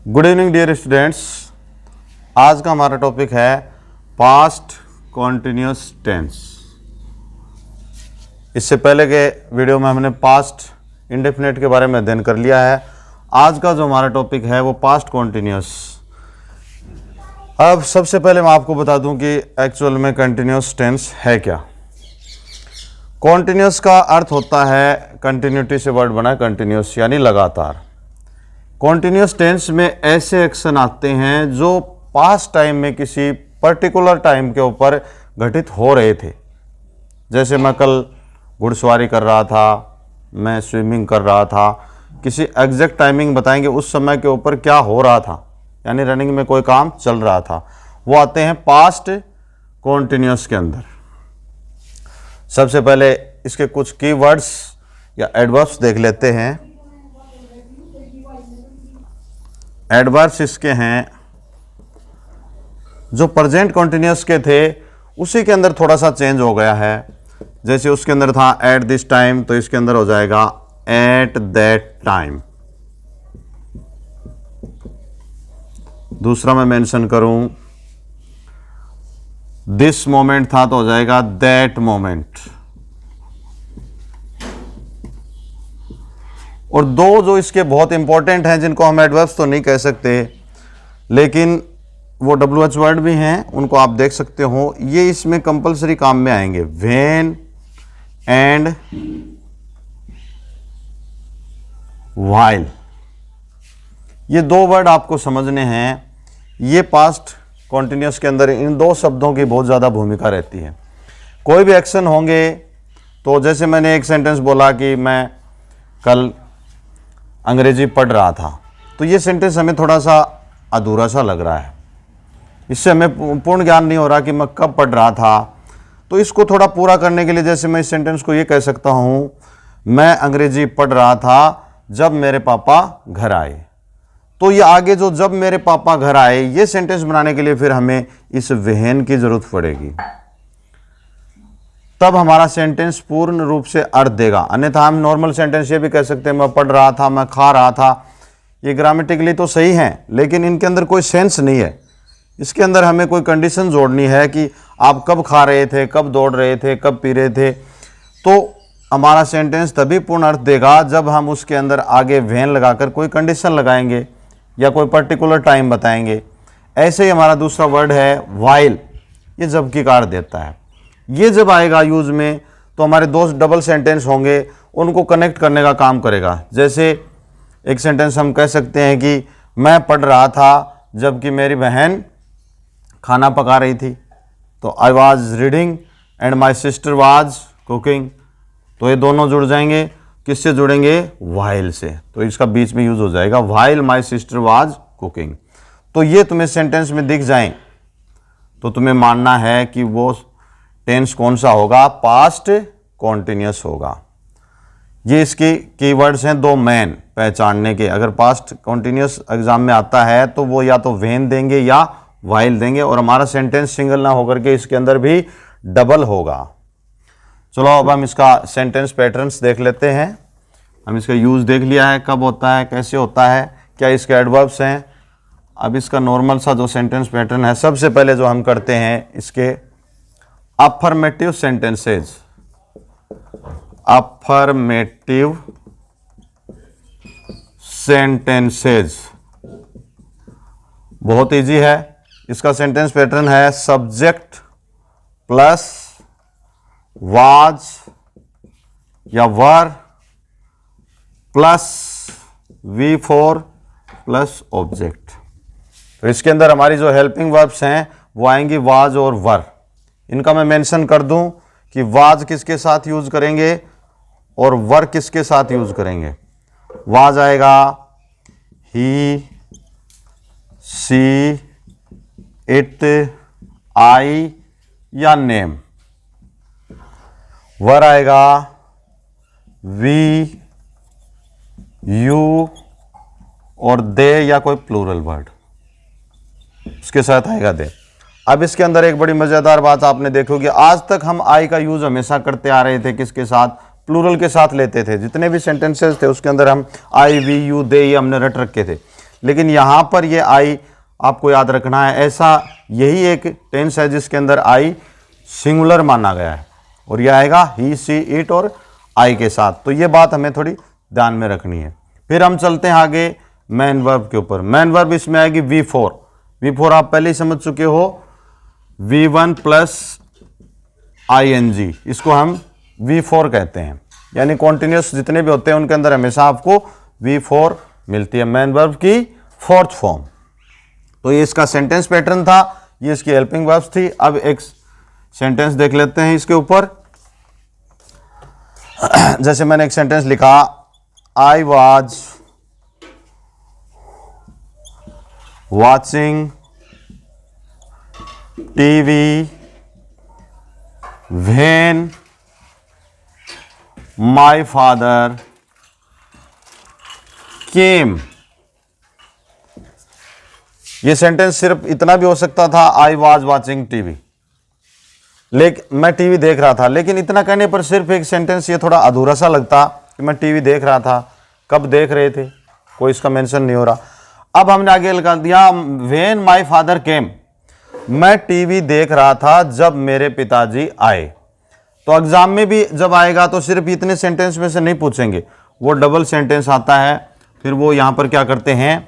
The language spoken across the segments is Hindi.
Good evening dear students. आज का हमारा टॉपिक है पास्ट कॉन्टिन्यूस टेंस। इससे पहले के वीडियो में हमने पास्ट इंडेफिनिट के बारे में अध्ययन कर लिया है। आज का जो हमारा टॉपिक है वो पास्ट कॉन्टिन्यूस। अब सबसे पहले मैं आपको बता दूं कि एक्चुअल में कंटिन्यूस टेंस है क्या। कॉन्टिन्यूस का अर्थ होता है, कंटिन्यूटी से वर्ड बना कंटिन्यूस यानी लगातार। कॉन्टिन्यूस टेंस में ऐसे एक्शन आते हैं जो पास्ट टाइम में किसी पर्टिकुलर टाइम के ऊपर घटित हो रहे थे। जैसे मैं कल घुड़सवारी कर रहा था, मैं स्विमिंग कर रहा था, किसी एग्जैक्ट टाइमिंग बताएंगे उस समय के ऊपर क्या हो रहा था, यानी रनिंग में कोई काम चल रहा था, वो आते हैं पास्ट कॉन्टिन्यूस के अंदर। सबसे पहले इसके कुछ कीवर्ड्स या एडवर्ब्स देख लेते हैं। एडवर्ब्स इसके हैं जो प्रेजेंट कॉन्टिन्यूस के थे उसी के अंदर थोड़ा सा चेंज हो गया है। जैसे उसके अंदर था एट दिस टाइम, तो इसके अंदर हो जाएगा एट दैट टाइम। दूसरा मैं मेंशन करूं दिस मोमेंट था तो हो जाएगा दैट मोमेंट। और दो जो इसके बहुत इंपॉर्टेंट हैं, जिनको हम एडवर्ब्स तो नहीं कह सकते लेकिन वो WH वर्ड भी हैं, उनको आप देख सकते हो। ये इसमें कंपलसरी काम में आएंगे, व्हेन एंड व्हाइल। ये दो वर्ड आपको समझने हैं। ये पास्ट कॉन्टिन्यूस के अंदर इन दो शब्दों की बहुत ज़्यादा भूमिका रहती है। कोई भी एक्शन होंगे तो जैसे मैंने एक सेंटेंस बोला कि मैं कल अंग्रेजी पढ़ रहा था, तो ये सेंटेंस हमें थोड़ा सा अधूरा सा लग रहा है। इससे हमें पूर्ण ज्ञान नहीं हो रहा कि मैं कब पढ़ रहा था। तो इसको थोड़ा पूरा करने के लिए जैसे मैं इस सेंटेंस को ये कह सकता हूँ, मैं अंग्रेजी पढ़ रहा था जब मेरे पापा घर आए। तो ये आगे जो जब मेरे पापा घर आए, ये सेंटेंस बनाने के लिए फिर हमें इस व्हेन की जरूरत पड़ेगी, तब हमारा सेंटेंस पूर्ण रूप से अर्थ देगा। अन्यथा हम नॉर्मल सेंटेंस ये भी कह सकते हैं, मैं पढ़ रहा था, मैं खा रहा था। ये ग्रामेटिकली तो सही हैं लेकिन इनके अंदर कोई सेंस नहीं है। इसके अंदर हमें कोई कंडीशन जोड़नी है कि आप कब खा रहे थे, कब दौड़ रहे थे, कब पी रहे थे। तो हमारा सेंटेंस तभी पूर्ण अर्थ देगा जब हम उसके अंदर आगे व्हेन लगाकर कोई कंडीशन लगाएंगे या कोई पर्टिकुलर टाइम बताएंगे। ऐसे ही हमारा दूसरा वर्ड है व्हाइल। ये जब की कार देता है। ये जब आएगा यूज में तो हमारे दो डबल सेंटेंस होंगे, उनको कनेक्ट करने का काम करेगा। जैसे एक सेंटेंस हम कह सकते हैं कि मैं पढ़ रहा था जबकि मेरी बहन खाना पका रही थी। तो I was reading and my sister was cooking. तो ये दोनों जुड़ जाएंगे, किससे जुड़ेंगे? व्हाइल से। तो इसका बीच में यूज हो जाएगा while my sister was cooking. तो ये तुम्हें सेंटेंस में दिख जाएं तो तुम्हें मानना है कि वो टेंस कौन सा होगा? पास्ट कॉन्टिन्यूस होगा। ये इसके कीवर्ड्स हैं दो मेन पहचानने के। अगर पास्ट कॉन्टिन्यूस एग्जाम में आता है तो वो या तो व्हेन देंगे या व्हाइल देंगे, और हमारा सेंटेंस सिंगल ना होकर के इसके अंदर भी डबल होगा। चलो अब हम इसका सेंटेंस पैटर्न्स देख लेते हैं। हम इसका यूज देख लिया है, कब होता है, कैसे होता है, क्या इसके एडवर्ब्स हैं। अब इसका नॉर्मल सा जो सेंटेंस पैटर्न है, सबसे पहले जो हम करते हैं इसके अफर्मेटिव सेंटेंसेज। अफर्मेटिव सेंटेंसेज बहुत इजी है। इसका सेंटेंस पैटर्न है सब्जेक्ट प्लस वाज या वर प्लस V4 प्लस ऑब्जेक्ट। तो इसके अंदर हमारी जो हेल्पिंग वर्ब्स हैं वो आएंगी वाज और वर। इनका मैं मेंशन कर दूं कि वाज किसके साथ यूज करेंगे और वर किसके साथ यूज करेंगे। वाज आएगा ही, सी, इट, आई या नेम। वर आएगा वी, यू और दे या कोई प्लूरल वर्ड, उसके साथ आएगा दे। अब इसके अंदर एक बड़ी मजेदार बात आपने देखोगे, आज तक हम आई का यूज हमेशा करते आ रहे थे किसके साथ? प्लूरल के साथ लेते थे। जितने भी सेंटेंसेस थे उसके अंदर हम आई, वी, यू, दे ये हमने रट रखे थे। लेकिन यहाँ पर ये आई आपको याद रखना है, ऐसा यही एक टेंस है जिसके अंदर आई सिंगुलर माना गया है और ये आएगा ही, सी, इट और आई के साथ। तो ये बात हमें थोड़ी ध्यान में रखनी है। फिर हम चलते हैं आगे मैन वर्ब के ऊपर। मैन वर्ब इसमें आएगी V4। V4 आप पहले ही समझ चुके हो, V1 प्लस ING, इसको हम V4 कहते हैं। यानी कॉन्टिन्यूस जितने भी होते हैं उनके अंदर हमेशा आपको V4 मिलती है, मैन वर्ब की फोर्थ फॉर्म। तो ये इसका सेंटेंस पैटर्न था, ये इसकी हेल्पिंग वर्ब्स थी। अब एक सेंटेंस देख लेते हैं इसके ऊपर। जैसे मैंने एक सेंटेंस लिखा, I was watching TV when my father came. ये सेंटेंस सिर्फ इतना भी हो सकता था, आई वॉज वॉचिंग टीवी, लेकिन मैं टीवी देख रहा था। लेकिन इतना कहने पर सिर्फ एक सेंटेंस ये थोड़ा अधूरा सा लगता कि मैं टीवी देख रहा था, कब देख रहे थे, कोई इसका मेंशन नहीं हो रहा। अब हमने आगे लगा दिया व्हेन माय फादर केम, मैं टीवी देख रहा था जब मेरे पिताजी आए। तो एग्जाम में भी जब आएगा तो सिर्फ इतने सेंटेंस में से नहीं पूछेंगे, वो डबल सेंटेंस आता है। फिर वो यहाँ पर क्या करते हैं,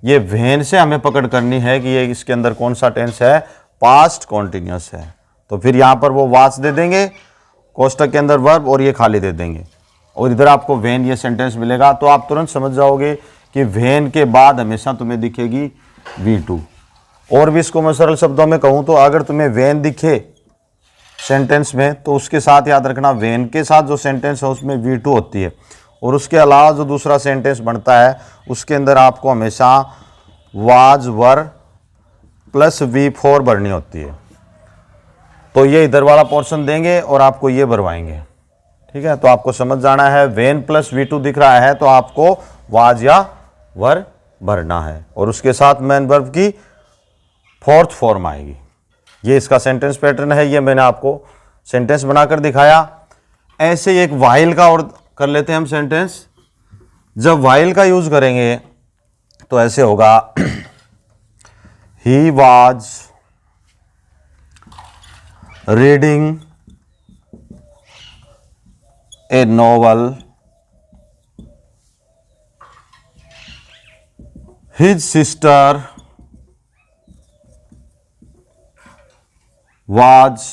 ये व्हेन से हमें पकड़ करनी है कि ये इसके अंदर कौन सा टेंस है, पास्ट कॉन्टिन्यूस है। तो फिर यहाँ पर वो वाच दे देंगे कोष्टक के अंदर वर्ब और ये खाली दे देंगे और इधर आपको व्हेन ये सेंटेंस मिलेगा। तो आप तुरंत समझ जाओगे कि व्हेन के बाद हमेशा तुम्हें दिखेगी V2। और भी इसको मैं सरल शब्दों में कहूँ तो अगर तुम्हें व्हेन दिखे सेंटेंस में तो उसके साथ याद रखना व्हेन के साथ जो सेंटेंस है उसमें V2 होती है, और उसके अलावा जो दूसरा सेंटेंस बनता है उसके अंदर आपको हमेशा वाज वर प्लस V4 भरनी होती है। तो ये इधर वाला पोर्शन देंगे और आपको ये भरवाएंगे, ठीक है। तो आपको समझ जाना है व्हेन प्लस V2 दिख रहा है तो आपको वाज या वर भरना है और उसके साथ मैन वर्ब की फोर्थ फॉर्म आएगी। ये इसका सेंटेंस पैटर्न है, ये मैंने आपको सेंटेंस बनाकर दिखाया। ऐसे ही एक व्हाइल का और कर लेते हैं हम सेंटेंस। जब व्हाइल का यूज करेंगे तो ऐसे होगा, he was reading A novel, his sister was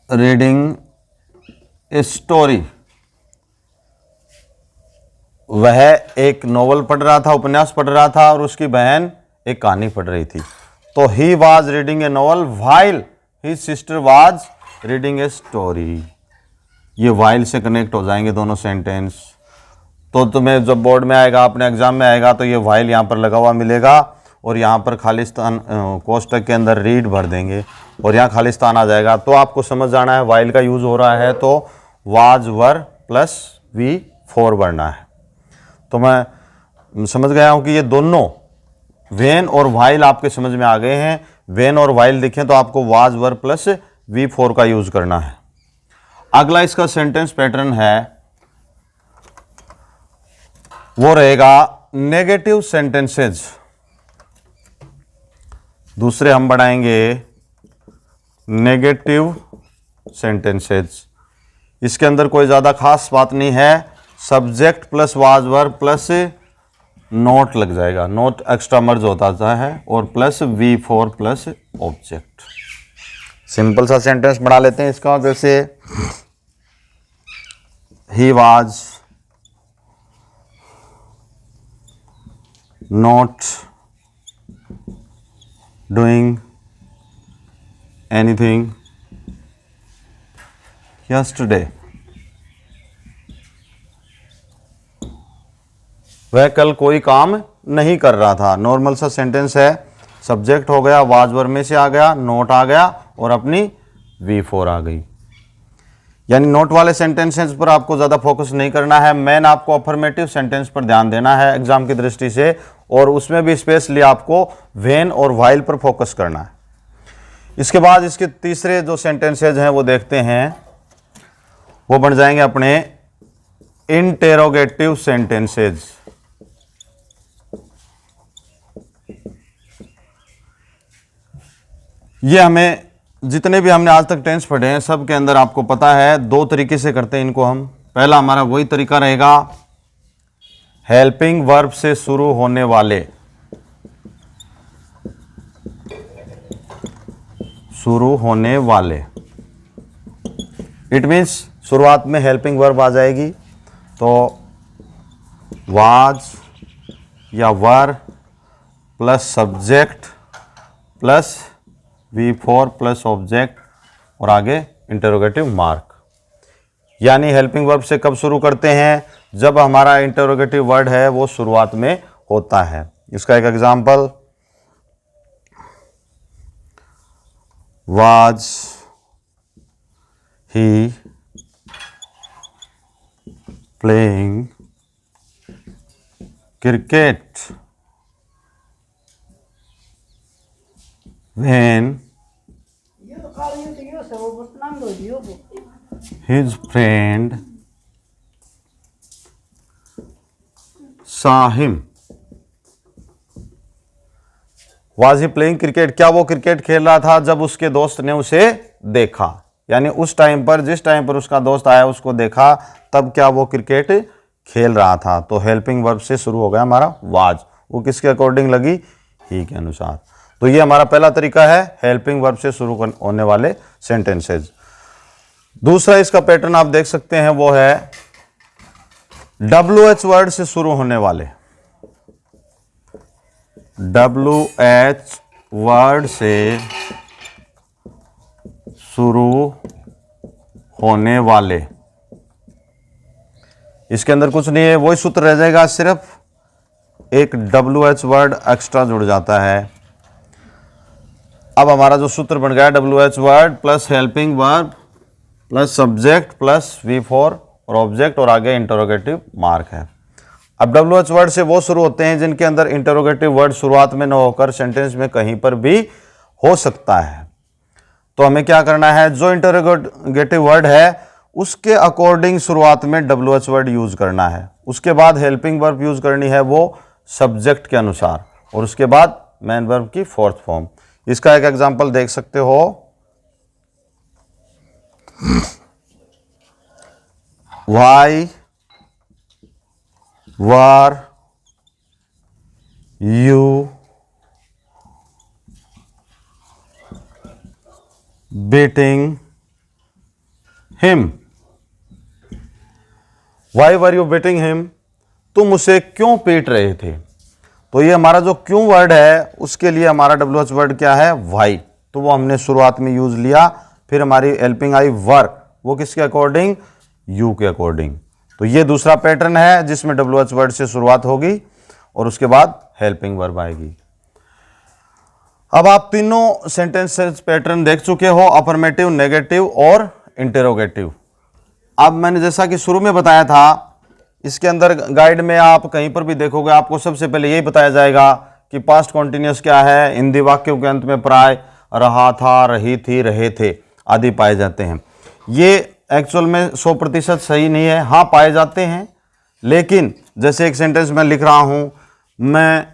reading a story, वह एक नोवेल पढ़ रहा था, उपन्यास पढ़ रहा था और उसकी बहन एक कहानी पढ़ रही थी। तो he was reading a novel while his sister was reading a story। ये while से कनेक्ट हो जाएंगे दोनों सेंटेंस। तो तुम्हें जब बोर्ड में आएगा, अपने एग्जाम में आएगा तो ये वाइल यहाँ पर लगा हुआ मिलेगा और यहाँ पर खालिस्तान कोष्टक के अंदर रीड भर देंगे और यहाँ खालिस्तान आ जाएगा। तो आपको समझ जाना है वाइल का यूज़ हो रहा है तो वाज वर प्लस V4 भरना है। तो मैं समझ गया हूँ कि ये दोनों व्हेन और वाइल आपके समझ में आ गए हैं। व्हेन और वाइल दिखें तो आपको वाज वर प्लस V4 का यूज़ करना है। अगला इसका सेंटेंस पैटर्न है वो रहेगा नेगेटिव सेंटेंसेज। दूसरे हम बढ़ाएंगे नेगेटिव सेंटेंसेज। इसके अंदर कोई ज़्यादा खास बात नहीं है, subject plus was were plus note लग जाएगा, नोट एक्स्ट्रा मर्ज होता है और plus V4 plus object. Simple सा सेंटेंस बना लेते हैं इसका, जैसे he was not doing anything yesterday। वह कल कोई काम नहीं कर रहा था। नॉर्मल सा सेंटेंस है, सब्जेक्ट हो गया, वाज वर में से आ गया, नोट आ गया और अपनी V4 आ गई। यानी नोट वाले सेंटेंसेस पर आपको ज़्यादा फोकस नहीं करना है। मेन आपको अफर्मेटिव सेंटेंस पर ध्यान देना है एग्जाम की दृष्टि से, और उसमें भी स्पेशली आपको व्हेन और वाइल पर फोकस करना है। इसके बाद इसके तीसरे जो सेंटेंसेज हैं वो देखते हैं। वो बन जाएंगे अपने इंटेरोगेटिव सेंटेंसेज। ये हमें जितने भी हमने आज तक टेंस पढ़े हैं सब के अंदर आपको पता है दो तरीके से करते हैं इनको हम। पहला हमारा वही तरीका रहेगा, हेल्पिंग वर्ब से शुरू होने वाले, इट मीन्स शुरुआत में हेल्पिंग वर्ब आ जाएगी, तो वाज या वर plus subject plus V4 plus object और आगे इंटरोगेटिव मार्क। यानी हेल्पिंग वर्ब से कब शुरू करते हैं, जब हमारा इंटरोगेटिव वर्ड है वो शुरुआत में होता है। इसका एक example, was he playing cricket when his friend saw him। Was he playing cricket? क्या वो क्रिकेट खेल रहा था जब उसके दोस्त ने उसे देखा? यानी उस टाइम पर, जिस टाइम पर उसका दोस्त आया उसको देखा, तब क्या वो क्रिकेट खेल रहा था? तो हेल्पिंग वर्ब से शुरू हो गया हमारा वाज। वो किसके अकॉर्डिंग लगी? ही के अनुसार। तो ये हमारा पहला तरीका है हेल्पिंग वर्ब से शुरू होने वाले सेंटेंसेज। दूसरा इसका पैटर्न आप देख सकते हैं, वो है WH वर्ड से शुरू होने वाले, WH वर्ड से शुरू होने वाले। इसके अंदर कुछ नहीं है, वही सूत्र रह जाएगा, सिर्फ एक WH वर्ड एक्स्ट्रा जुड़ जाता है। अब हमारा जो सूत्र बन गया WH word plus helping verb plus subject plus V4 और ऑब्जेक्ट और आगे इंटरोगेटिव मार्क है। अब WH वर्ड से वो शुरू होते हैं जिनके अंदर इंटरोगेटिव वर्ड शुरुआत में न होकर सेंटेंस में कहीं पर भी हो सकता है। तो हमें क्या करना है, जो इंटरोगेटिव वर्ड है उसके अकॉर्डिंग शुरुआत में WH वर्ड यूज करना है, उसके बाद हेल्पिंग वर्ब यूज करनी है वो सब्जेक्ट के अनुसार, और उसके बाद मेन वर्ब की फोर्थ फॉर्म। इसका एक एग्जांपल देख सकते हो, why were you beating him. Why were you beating him, तुम उसे क्यों पीट रहे थे? तो ये हमारा जो क्यों वर्ड है उसके लिए हमारा WH वर्ड क्या है? वाई। तो वो हमने शुरुआत में यूज लिया। फिर हमारी हेल्पिंग आई वर, वो किसके अकॉर्डिंग? यू के अकॉर्डिंग। तो ये दूसरा पैटर्न है जिसमें WH वर्ड से शुरुआत होगी और उसके बाद हेल्पिंग वर्ब आएगी। अब आप तीनों सेंटेंसेस पैटर्न देख चुके हो, अफर्मेटिव, नेगेटिव और इंटेरोगेटिव। अब मैंने जैसा कि शुरू में बताया था, इसके अंदर गाइड में आप कहीं पर भी देखोगे आपको सबसे पहले यही बताया जाएगा कि पास्ट कॉन्टिन्यूअस क्या है। हिंदी वाक्यों के अंत में प्राय रहा था, रही थी, रहे थे आदि पाए जाते हैं। ये एक्चुअल में 100% सही नहीं है, हाँ पाए जाते हैं, लेकिन जैसे एक सेंटेंस मैं लिख रहा हूं, मैं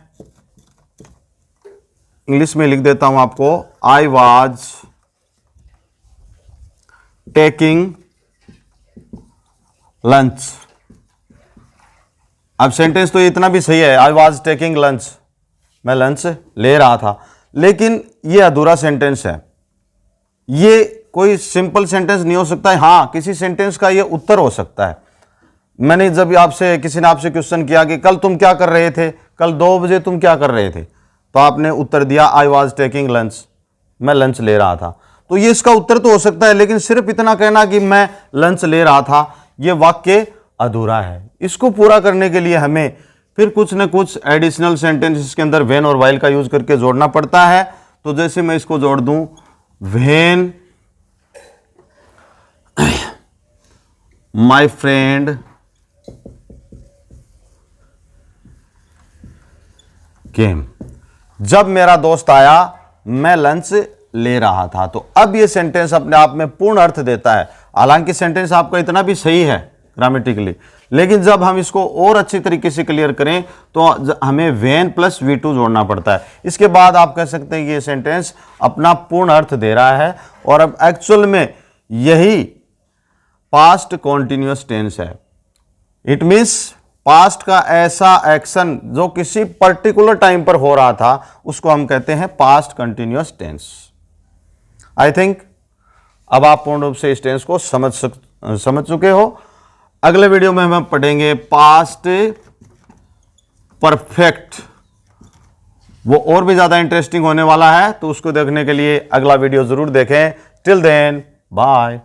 इंग्लिश में लिख देता हूं आपको, आई वॉज टेकिंग लंच। अब सेंटेंस तो इतना भी सही है, आई वॉज टेकिंग लंच, मैं लंच ले रहा था, लेकिन ये अधूरा सेंटेंस है। ये कोई सिंपल सेंटेंस नहीं हो सकता है। हाँ, किसी सेंटेंस का ये उत्तर हो सकता है। मैंने जब आपसे, किसी ने आपसे क्वेश्चन किया कि कल तुम क्या कर रहे थे, कल 2 बजे तुम क्या कर रहे थे, तो आपने उत्तर दिया आई वॉज टेकिंग लंच, मैं लंच ले रहा था। तो ये इसका उत्तर तो हो सकता है, लेकिन सिर्फ इतना कहना कि मैं लंच ले रहा था, ये वाक्य अधूरा है। इसको पूरा करने के लिए हमें फिर कुछ न कुछ एडिशनल सेंटेंस इसके अंदर व्हेन और व्हाइल का यूज करके जोड़ना पड़ता है। तो जैसे मैं इसको जोड़ दूं, व्हेन माय फ्रेंड केम, जब मेरा दोस्त आया मैं लंच ले रहा था। तो अब ये सेंटेंस अपने आप में पूर्ण अर्थ देता है। हालांकि सेंटेंस आपका इतना भी सही है ग्रामेटिकली, लेकिन जब हम इसको और अच्छी तरीके से क्लियर करें तो हमें वेन प्लस V2 जोड़ना पड़ता है। इसके बाद आप कह सकते हैं कि ये सेंटेंस अपना पूर्ण अर्थ दे रहा है। और अब एक्चुअल में यही पास्ट कॉन्टिन्यूअस टेंस है। इट मीन्स पास्ट का ऐसा एक्शन जो किसी पर्टिकुलर टाइम पर हो रहा था उसको हम कहते हैं past continuous tense. I think अब आप पूर्ण रूप से इस टेंस को समझ चुके हो। अगले वीडियो में हम पढ़ेंगे पास्ट परफेक्ट, वो और भी ज्यादा इंटरेस्टिंग होने वाला है, तो उसको देखने के लिए अगला वीडियो जरूर देखें। Till then bye.